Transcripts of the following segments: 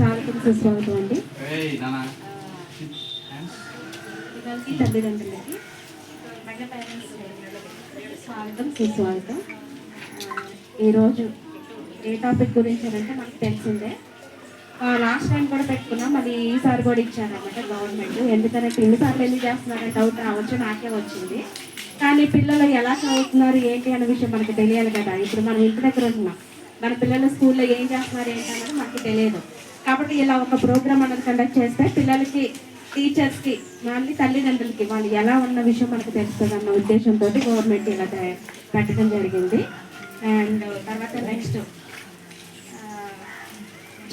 స్వాగతం సుస్వాగతం అండి. తల్లిదండ్రులకి స్వాగతం సుస్వాగతం. ఈరోజు ఏ టాపిక్ గురించి అంటే మనకు తెలిసిందే. లాస్ట్ టైం కూడా పెట్టుకున్నాం, మళ్ళీ ఈసారి కూడా ఇచ్చారన్నమాట గవర్నమెంట్. ఎందుకంటే ఎన్నిసార్లు ఎందుకు చేస్తున్నారని డౌట్ రావచ్చు, నాకే వచ్చింది. కానీ పిల్లలు ఎలా చదువుతున్నారు ఏంటి అనే విషయం మనకు తెలియాలి కదా. ఇప్పుడు మనం ఇంటి దగ్గర ఉంటున్నాం, మన పిల్లలు స్కూల్లో ఏం చేస్తున్నారు ఏంటి అన్నది మనకి తెలియదు. కాబట్టి ఇలా ఒక ప్రోగ్రామ్ అనేది కండక్ట్ చేస్తే పిల్లలకి, టీచర్స్కి, మళ్ళీ తల్లిదండ్రులకి వాళ్ళు ఎలా ఉన్న విషయం మనకు తెలుస్తుంది అన్న ఉద్దేశంతో గవర్నమెంట్ ఇలా పెట్టడం జరిగింది. అండ్ తర్వాత నెక్స్ట్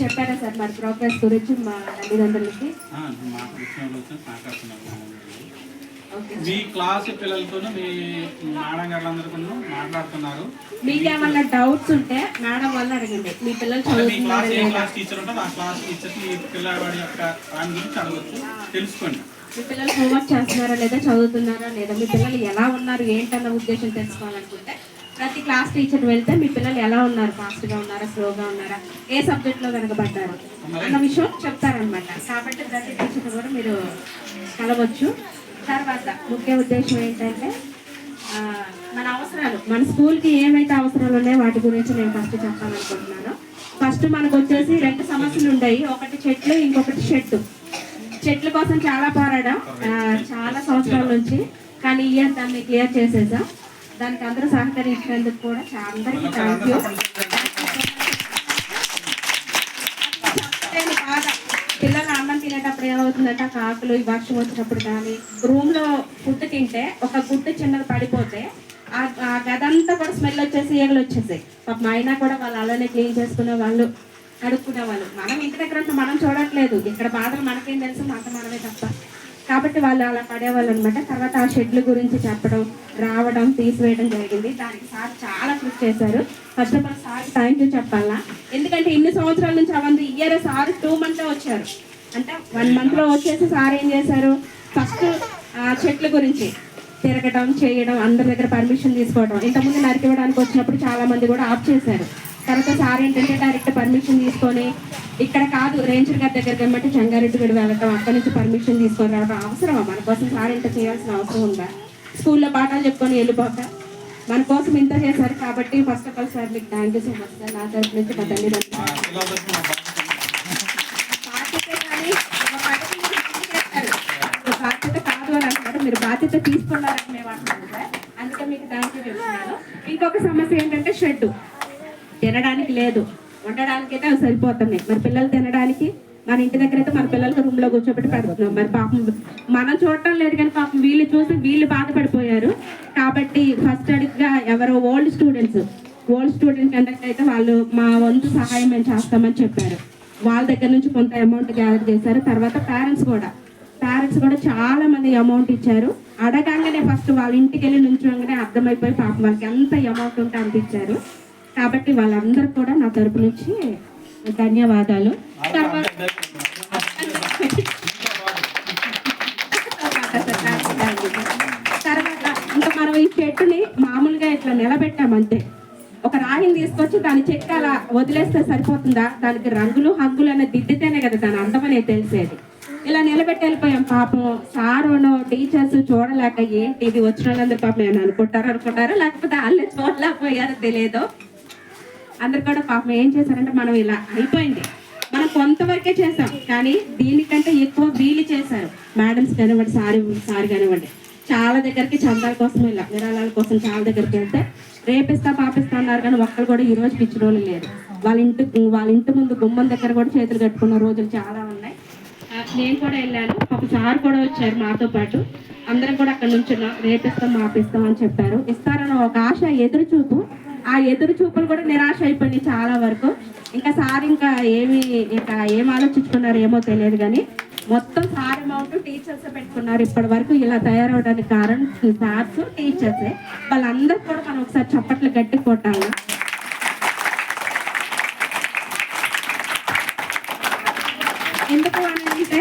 చెప్పారా సార్ మరి ప్రోగ్రెస్ గురించి మా తల్లిదండ్రులకి? మీ క్లాస్ పిల్లలతో మీ మేడం గారులందరితో మాట్లాడుతున్నారు. మీకు ఏమన్నా డౌట్స్ ఉంటే మేడం వల్ల అడగండి. మీ పిల్లలు చదువుతున్నారు, టీచర్ ఉంటుంది ఆ క్లాస్ టీచర్ మీ పిల్లవాడి యొక్క దాని గురించి అడగచ్చు, తెలుసుకోండి. మీ పిల్లలు హోంవర్క్ చేస్తున్నారా లేదా, చదువుతున్నారా లేదా, మీ పిల్లలు ఎలా ఉన్నారు ఏంటన్న ఉద్దేశం తెలుసుకోవాలనుకుంటే ప్రతి క్లాస్ టీచర్ వెళ్తే మీ పిల్లలు ఎలా ఉన్నారు, ఫాస్ట్గా ఉన్నారా, స్లోగా ఉన్నారా, ఏ సబ్జెక్ట్లో వెనకబడ్డారు అన్న విషయం చెప్తారనమాట. కాబట్టి ప్రతి టీచర్ కూడా మీరు కలవచ్చు. తర్వాత ముఖ్య ఉద్దేశం ఏంటంటే మన అవసరాలు, మన స్కూల్కి ఏమైతే అవసరాలు ఉన్నాయో వాటి గురించి నేను ఫస్ట్ చెప్పాలనుకుంటున్నాను. ఫస్ట్ మనకు వచ్చేసి 2 సమస్యలు ఉన్నాయి. ఒకటి చెట్లు, ఇంకొకటి షెడ్. చెట్ల కోసం చాలా పోరాడాం చాలా సంవత్సరాల నుంచి, కానీ ఇయర్ దాన్ని క్లియర్ చేసేసాం. దానికి అందరూ సహకరించినందుకు కూడా అందరికీ థ్యాంక్ యూ. బాగా పిల్లలు అన్నం తినేటప్పుడు ఏమవుతుందంటే కాకులు, ఈ వర్షం వచ్చినప్పుడు కానీ రూమ్లో ఫుడ్ తింటే ఒక గుడ్డు చిన్నది పడిపోతే ఆ గదంతా కూడా స్మెల్ వచ్చేసి ఈగలు వచ్చేసాయి. పాపం అయినా కూడా వాళ్ళు అలానే క్లీన్ చేసుకునే వాళ్ళు, అడుక్కునే వాళ్ళు. మనం ఇంటి దగ్గర అంతా మనం చూడట్లేదు, ఇక్కడ బాధలు మనకేం తెలుసు, మనమే తప్ప. కాబట్టి వాళ్ళు అలా పడేవాళ్ళు అనమాట. తర్వాత ఆ షెడ్ల గురించి చెప్పడం, రావడం, తీసివేయడం జరిగింది. దానికి సార్ చాలా కృషి చేశారు. First of all sir thank you చెప్పాలా. ఎందుకంటే ఇన్ని సంవత్సరాల నుంచి అవంతా ఇయర్ సార్ 2 months వచ్చారు, అంటే 1 month వచ్చేసి సార్ ఏం చేశారు, ఫస్ట్ చెట్ల గురించి తిరగడం, చేయడం, అందరి దగ్గర పర్మిషన్ తీసుకోవడం. ఇంతకుముందు నరికివ్వడానికి వచ్చినప్పుడు చాలా మంది కూడా ఆఫ్ చేశారు. తర్వాత సార్ ఏంటంటే డైరెక్ట్ పర్మిషన్ తీసుకొని, ఇక్కడ కాదు రేంజర్ గారి దగ్గరికి వెళ్ళమంటే చెంగారెడ్డి గడి వెళ్ళటం, అక్కడి నుంచి పర్మిషన్ తీసుకొని రావడం అవసరమా? మన కోసం సార్ ఇంత చేయాల్సిన అవసరం ఉందా? స్కూల్లో పాఠాలు చెప్పుకొని వెళ్ళిపోక మన కోసం ఇంత చేశారు. కాబట్టి ఫస్ట్ ఆఫ్ ఆల్ సార్ మీకు thank you so much sir. నా తరఫు నుంచి మా తల్లిదండ్రులు బాధ్యత కాదు అని అంటారు, మీరు బాధ్యత తీసుకున్నారని మేము అంటున్నాను సార్. అందుకే మీకు థ్యాంక్ యూ చెప్తున్నాను. ఇంకొక సమస్య ఏంటంటే షెడ్. తినడానికి లేదు, వండడానికి అయితే అవి సరిపోతున్నాయి. మరి పిల్లలు తినడానికి మన ఇంటి దగ్గర అయితే మన పిల్లలకి రూమ్లో కూర్చోబెట్టి పెడుతున్నాం. మరి పాపం మనం చూడటం లేదు, కానీ పాపం వీళ్ళు చూసి వీళ్ళు బాధపడిపోయారు. కాబట్టి ఫస్ట్ అడిగ్గా ఎవరో ఓల్డ్ స్టూడెంట్స్ కండక్ట్ అయితే వాళ్ళు మా వంతు సహాయం మేము చేస్తామని చెప్పారు. వాళ్ళ దగ్గర నుంచి కొంత అమౌంట్ గ్యాదర్ చేశారు. తర్వాత పేరెంట్స్ కూడా చాలా మంది అమౌంట్ ఇచ్చారు. అడగంగానే ఫస్ట్ వాళ్ళ ఇంటికి వెళ్ళి నుంచోగానే అర్థమైపోయి పాపం వాళ్ళకి ఎంత అమౌంట్ ఉంటే అంత ఇచ్చారు. కాబట్టి వాళ్ళందరూ కూడా నా తరపు నుంచి ధన్యవాదాలు. తర్వాత ఇంకా మనం ఈ చెట్టుని మామూలుగా ఇట్లా నిలబెట్టామంటే, ఒక రాయిని తీసుకొచ్చి దాని చెట్టు అలా వదిలేస్తే సరిపోతుందా? దానికి రంగులు హంగులు అనేది దిద్దితేనే కదా దాని అందమనేది తెలిసేది. ఇలా నిలబెట్టి వెళ్ళిపోయాం. పాపం సారును టీచర్స్ చూడలేక ఏంటి ఇది వచ్చిన వాళ్ళందరూ పాపం ఏమైనా అనుకుంటారు, లేకపోతే వాళ్ళే చూడలేకపోయారో తెలియదు. అందరు కూడా పాపం ఏం చేశారంటే, మనం ఇలా అయిపోయింది, మనం కొంతవరకే చేసాం, కానీ దీనికంటే ఎక్కువ వీలు చేశారు. మేడమ్స్ కానివ్వండి, సారీ కానివ్వండి, చాలా దగ్గరికి చందాల కోసం ఇలా విరాళాల కోసం చాలా దగ్గరికి వెళ్తే రేపిస్తా పాపిస్తా అన్నారు, కానీ ఒక్కరు కూడా ఈ రోజుకి ఇచ్చిన రోజులు లేదు. వాళ్ళ ఇంటి ముందు గుమ్మం దగ్గర కూడా చేతులు కట్టుకున్న రోజులు చాలా ఉన్నాయి. నేను కూడా వెళ్ళాను, ఒక సార్ కూడా వచ్చారు మాతో పాటు. అందరం కూడా అక్కడ నుంచున్నాం. రేపిస్తాం మాపిస్తాం అని చెప్పారు. ఇస్తారన్న ఒక ఆశ, ఎదురు చూపు. ఆ ఎదురు చూపులు కూడా నిరాశ అయిపోయినాయి చాలా వరకు. ఇంకా సార్ ఏం ఆలోచించుకున్నారు ఏమో తెలియదు, కానీ మొత్తం సార్ అమౌంట్ టీచర్స్ పెట్టుకున్నారు. ఇప్పటి వరకు ఇలా తయారవడానికి కారణం సార్స్, టీచర్సే. వాళ్ళందరూ కూడా మనం ఒకసారి చప్పట్లు గట్టి కొట్టాలి. ఎందుకు అని అంటే,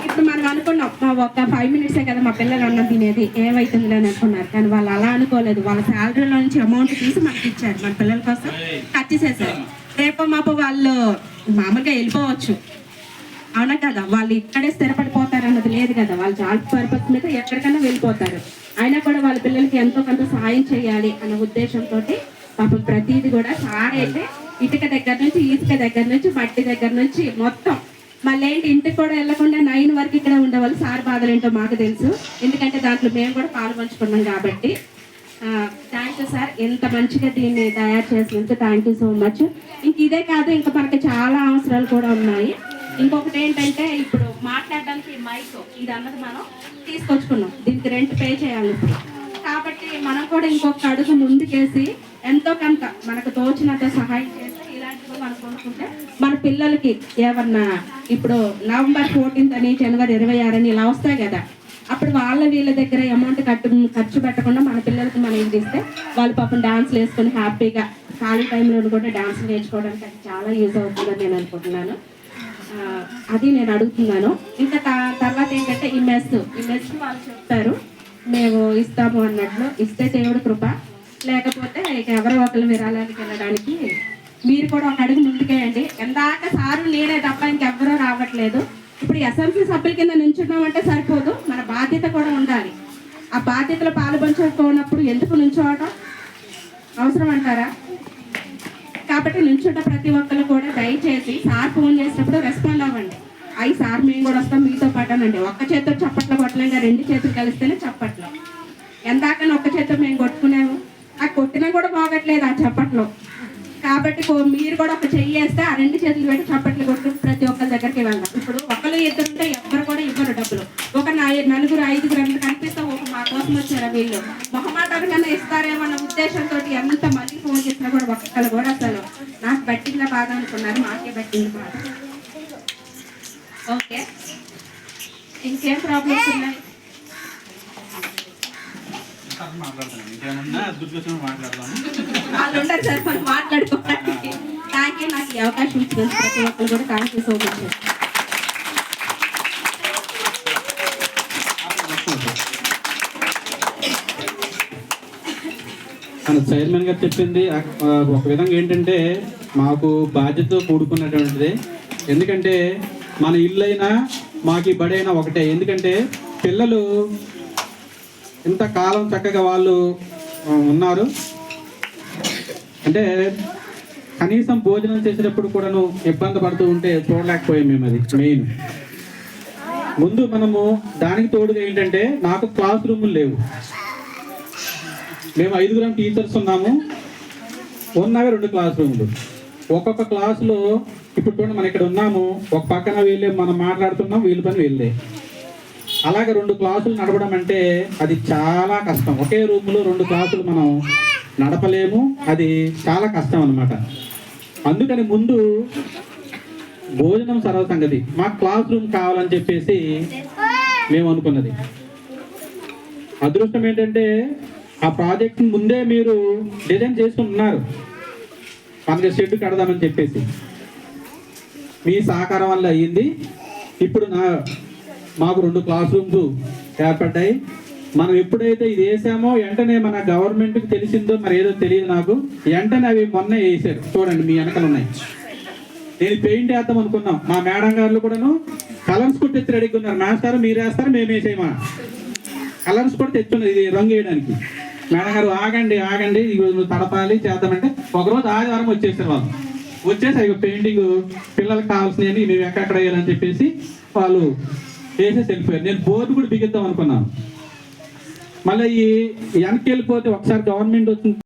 ఇప్పుడు మనం అనుకున్నాం ఒక 5 minutes కదా మా పిల్లలు అన్నం తినేది, ఏమైతుంది అని అనుకున్నారు. కానీ వాళ్ళు అలా అనుకోలేదు. వాళ్ళ శాలరీలో నుంచి అమౌంట్ తీసి మనకి ఇచ్చారు, మన పిల్లల కోసం ఖర్చు చేశారు. రేపు మాపు వాళ్ళు మామూలుగా వెళ్ళిపోవచ్చు, అవునా కదా? వాళ్ళు ఇక్కడే స్థిరపడిపోతారు అన్నది లేదు కదా. వాళ్ళు జాబ్ పర్పస్ మీద ఎక్కడికైనా వెళ్ళిపోతారు. అయినా కూడా వాళ్ళ పిల్లలకి ఎంతో కొంత సాయం చేయాలి అన్న ఉద్దేశంతో పాపం ప్రతిదీ కూడా సార్ అయితే ఇటుక దగ్గర నుంచి, ఈసుక దగ్గర నుంచి, మట్టి దగ్గర నుంచి మొత్తం మళ్ళీ ఏంటి ఇంటికి కూడా వెళ్లకుండా 9 వరకు ఇక్కడ ఉండేవాళ్ళు. సార్ బాధలు ఏంటో మాకు తెలుసు, ఎందుకంటే దాంట్లో మేము కూడా పాలు పంచుకున్నాం కాబట్టి. థ్యాంక్ యూ సార్, ఎంత మంచిగా దీన్ని తయారు చేసినందుకు థ్యాంక్ యూ సో మచ్. ఇంక ఇదే కాదు, ఇంకా మనకి చాలా అవసరాలు కూడా ఉన్నాయి. ఇంకొకటి ఏంటంటే ఇప్పుడు మాట్లాడడానికి మైక్ ఇది అన్నది మనం తీసుకొచ్చుకున్నాం, దీనికి రెంట్ పే చేయాలి ఇప్పుడు. కాబట్టి మనం కూడా ఇంకొక అడుగు ముందుకేసి ఎంతో కొంత మనకు తోచినంత సహాయం చేస్తే ఇలాంటివి మనం కొనుక్కుంటే మన పిల్లలకి ఏమన్నా ఇప్పుడు నవంబర్ 14 అని, జనవరి 26 అని ఇలా వస్తాయి కదా, అప్పుడు వీళ్ళ దగ్గర అమౌంట్ ఖర్చు పెట్టకుండా మన పిల్లలకి మనం ఏం చేస్తే వాళ్ళు పాపం డాన్స్లు వేసుకొని హ్యాపీగా ఖాళీ టైంలో కూడా డాన్స్ నేర్చుకోవడానికి అది చాలా యూజ్ అవుతుందని నేను అనుకుంటున్నాను. అది నేను అడుగుతున్నాను. ఇంకా తర్వాత ఏంటంటే ఈ మెస్ వాళ్ళు చెప్తారు మేము ఇస్తాము అన్నట్లు. ఇస్తే దేవుడి కృప, లేకపోతే ఇక ఎవరో ఒకరు విరాళానికి వెళ్ళడానికి మీరు కూడా ఒక అడుగు ముందుకేయండి. ఎందాక సారు నేనే తప్ప ఇంకెవ్వరూ రావట్లేదు. ఇప్పుడు ఎస్ఎంసీ సభ్యుల కింద నుంచున్నామంటే సరిపోదు, మన బాధ్యత కూడా ఉండాలి. ఆ బాధ్యతలో పాలు పంచుకోనప్పుడు ఎందుకు నుంచోవడం అవసరం అంటారా? కాబట్టి నుంచుంట ప్రతి ఒక్కరు కూడా దయచేసి సార్ ఫోన్ చేసినప్పుడు రెస్పాండ్ అవ్వండి. అయ్యి సార్ మేము కూడా వస్తాం మీతో పాటనండి. ఒక్క చేతితో చప్పట్లు కొట్టలేక 2 చేతులు కలిస్తేనే చప్పట్లు. ఎందాకని ఒక్క చేతితో మేము కొట్టుకున్నాము, ఆ కొట్టినా కూడా బాగట్లేదు ఆ చప్పట్లు. కాబట్టి మీరు కూడా ఒక చెయ్యి వేస్తే ఆ 2 చేతులు పెట్టి చప్పట్లు కొట్టుకుని ప్రతి ఒక్కరి దగ్గరికి వెళ్దాం. ఇప్పుడు ఒకరు ఇద్దరు ఉంటే ఎవ్వరు కూడా ఇవ్వరు డబ్బులు. ఒక 4, 5 అంత కనిపిస్తే ఒక మా కోసం వచ్చారా వీళ్ళు మొహమాటంగానే ఇస్తారేమన్న ఉద్దేశంతో ఎంత మళ్ళీ ఫోన్ చేసినా కూడా ఒక్కళ్ళు కూడా అసలు నాకు బట్టిందా బాధ అనుకున్నారు, మాకే బట్టింది బాధ. ఓకే, ఇంకేం ప్రాబ్లమ్స్ ఉన్నాయి? వాళ్ళు ఉంటారు సార్, మనం మాట్లాడుకోవడానికి. థ్యాంక్ యూ, నాకు ఈ అవకాశం ఇచ్చినందుకు ప్రతి ఒక్కరు కూడా థ్యాంక్ యూ సో మచ్. మన చైర్మన్ గారు చెప్పింది ఒక విధంగా ఏంటంటే మాకు బాధ్యతతో కూడుకున్నటువంటిది. ఎందుకంటే మన ఇల్లు అయినా మాకు ఈ బడి అయినా ఒకటే. ఎందుకంటే పిల్లలు ఇంతకాలం చక్కగా వాళ్ళు ఉన్నారు అంటే కనీసం భోజనం చేసేటప్పుడు కూడాను ఇబ్బంది పడుతూ ఉంటే చూడలేకపోయాం మేము. అది మెయిన్. ముందు మనము దానికి తోడుగా ఏంటంటే నాకు క్లాస్ రూములు లేవు. మేము 5 టీచర్స్ ఉన్నాము, ఉన్నవే 2 క్లాస్ రూములు. ఒక్కొక్క క్లాసులో ఇప్పుడు చూడండి మనం ఇక్కడ ఉన్నాము, ఒక పక్కన వీళ్ళే మనం మాట్లాడుతున్నాం, వీళ్ళ పని వీళ్ళే. అలాగే 2 క్లాసులు నడపడం అంటే అది చాలా కష్టం. ఒకే రూమ్లో 2 క్లాసులు మనం నడపలేము, అది చాలా కష్టం అన్నమాట. అందుకని ముందు భోజనం సర్వసంగతి, మాకు క్లాస్ రూమ్ కావాలని చెప్పేసి మేము అనుకున్నది. అదృష్టం ఏంటంటే ఆ ప్రాజెక్ట్ ముందే మీరు డిజైన్ చేసుకుంటున్నారు, మనకి షెడ్ కడదామని చెప్పేసి. మీ సహకారం వల్ల అయ్యింది. ఇప్పుడు మాకు 2 క్లాస్ రూమ్స్ ఏర్పడ్డాయి. మనం ఎప్పుడైతే ఇది వేసామో వెంటనే మన గవర్నమెంట్కి తెలిసిందో మరి ఏదో తెలియదు నాకు, వెంటనే అవి మొన్న వేసారు. చూడండి మీ వెనకలు ఉన్నాయి. నేను పెయింట్ వేద్దాం అనుకున్నాం, మా మేడం గారు కూడాను కలర్స్ కూడా తెచ్చి రెడీగా ఉన్నారు. మాస్టర్ మీరు వేస్తారు, మేము వేసేయమా కలర్స్ కూడా తెచ్చున్నారు ఇది రంగు వేయడానికి. మేడం గారు ఆగండి నువ్వు తడపాలి చేద్దామంటే ఒకరోజు ఆదివారం వచ్చేసారు వాళ్ళు. వచ్చేసి అవి పెయింటింగ్ పిల్లలకు కావాల్సినవి మేము ఎక్కడెక్కడ వేయాలని చెప్పేసి వాళ్ళు వేసేసి వెళ్ళిపోయారు. నేను బోర్డు కూడా బిగిద్దాం అనుకున్నాను. మళ్ళీ ఈ వెనక్కి వెళ్ళిపోతే ఒకసారి గవర్నమెంట్ వచ్చింది